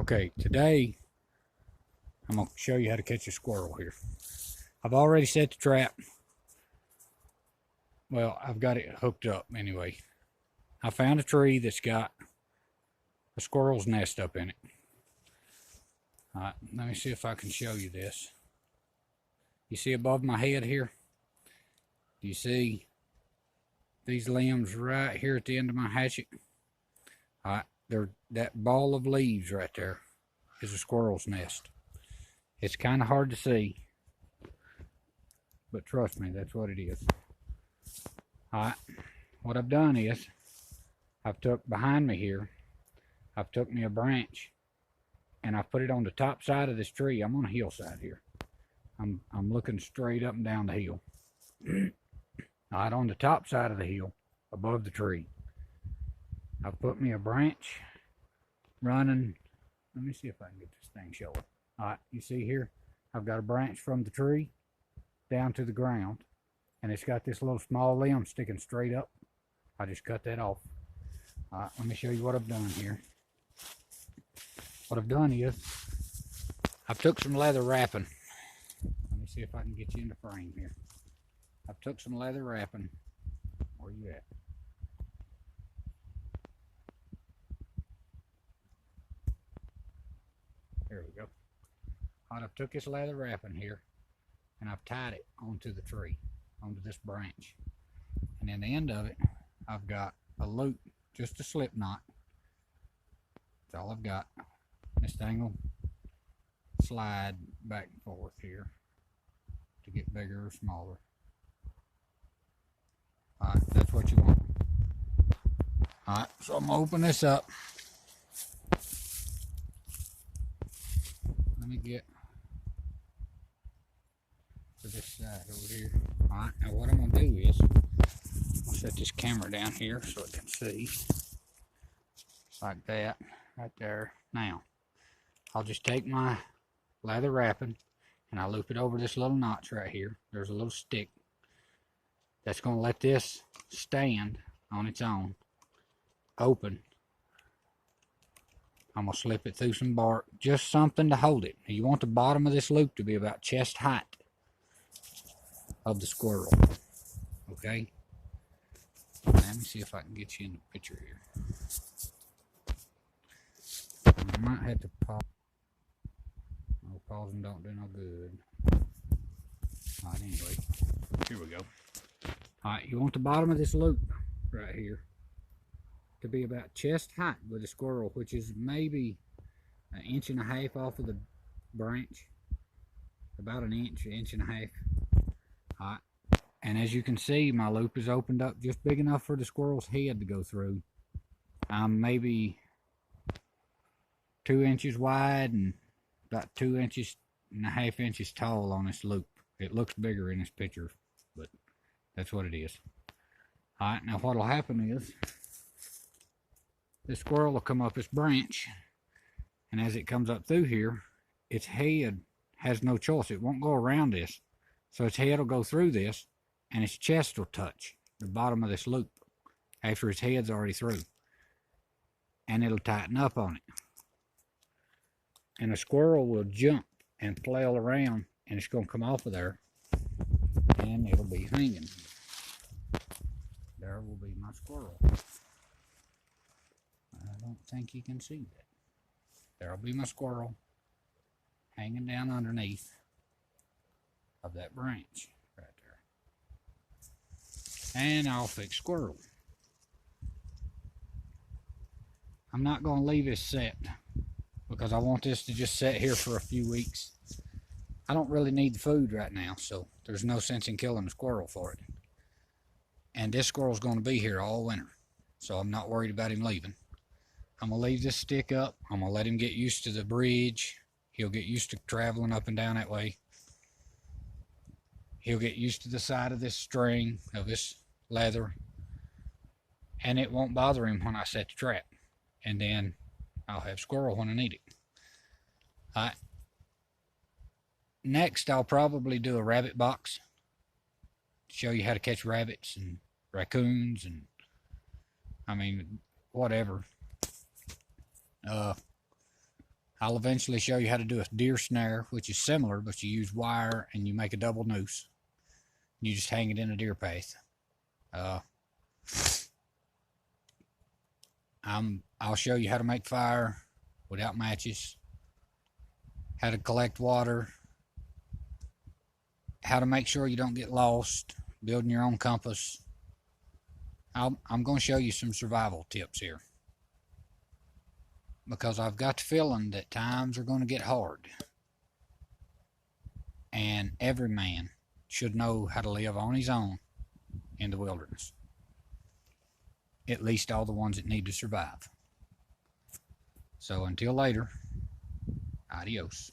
Okay, today I'm going to show you how to catch a squirrel here. I've already set the trap. Well, I've got it hooked up anyway. I found a tree that's got a squirrel's nest up in it. Alright, let me see if I can show you this. You see above my head here? Do you see these limbs right here at the end of my hatchet? Alright, that ball of leaves right there is a squirrel's nest. It's kind of hard to see, but trust me, that's what it is. Alright, what I've done is, I've took behind me here, I've took me a branch, and I've put it on the top side of this tree. I'm on a hillside here. I'm looking straight up and down the hill. Alright, on the top side of the hill, above the tree, I've put me a branch running. Let me see if I can get this thing showing. Alright, you see here, I've got a branch from the tree down to the ground, and it's got this little small limb sticking straight up. I just cut that off. Alright, let me show you what I've done here. What I've done is, I've took some leather wrapping. Let me see if I can get you in the frame here. I've took some leather wrapping. Where you at? There we go. Alright, I've took this leather wrapping here, and I've tied it onto the tree, onto this branch. And in the end of it, I've got a loop, just a slip knot. That's all I've got. This thing will slide back and forth here to get bigger or smaller. Alright, that's what you want. Alright, so I'm gonna open this up. Let me get to this side over here. Alright, now what I'm gonna do is, I'll set this camera down here so it can see. Like that, right there. Now, I'll just take my leather wrapping and I'll loop it over this little notch right here. There's a little stick that's going to let this stand on its own, open. I'm going to slip it through some bark, just something to hold it. You want the bottom of this loop to be about chest height of the squirrel. Okay? Let me see if I can get you in the picture here. I might have to pause. No, pausing don't do no good. Alright, anyway, here we go. Alright, you want the bottom of this loop right here to be about chest height with a squirrel, which is maybe 1.5 inches off of the branch. About an inch, 1.5 inches. Alright, and as you can see, my loop is opened up just big enough for the squirrel's head to go through. I'm maybe 2 inches wide and about 2.5 inches tall on this loop. It looks bigger in this picture, but that's what it is. Alright, now what'll happen is, this squirrel will come up this branch, and as it comes up through here, its head has no choice. It won't go around this. So its head will go through this, and its chest will touch the bottom of this loop after its head's already through. And it'll tighten up on it. And a squirrel will jump and flail around, and it's going to come off of there, and it'll be hanging. There will be my squirrel. I don't think you can see that. There'll be my squirrel hanging down underneath of that branch right there. And I'll fix squirrel. I'm not going to leave this set because I want this to just sit here for a few weeks. I don't really need the food right now, so there's no sense in killing a squirrel for it. And this squirrel's going to be here all winter, so I'm not worried about him leaving. I'm going to leave this stick up. I'm going to let him get used to the bridge. He'll get used to traveling up and down that way. He'll get used to the side of this string, of this leather, and it won't bother him when I set the trap. And then I'll have squirrel when I need it. Alright. Next, I'll probably do a rabbit box. Show you how to catch rabbits and raccoons and, I mean, whatever. I'll eventually show you how to do a deer snare, which is similar, but you use wire and you make a double noose. You just hang it in a deer path. I'll show you how to make fire without matches, how to collect water, how to make sure you don't get lost, building your own compass. I'm going to show you some survival tips here, because I've got the feeling that times are going to get hard, and every man should know how to live on his own in the wilderness, at least all the ones that need to survive. So until later, adios.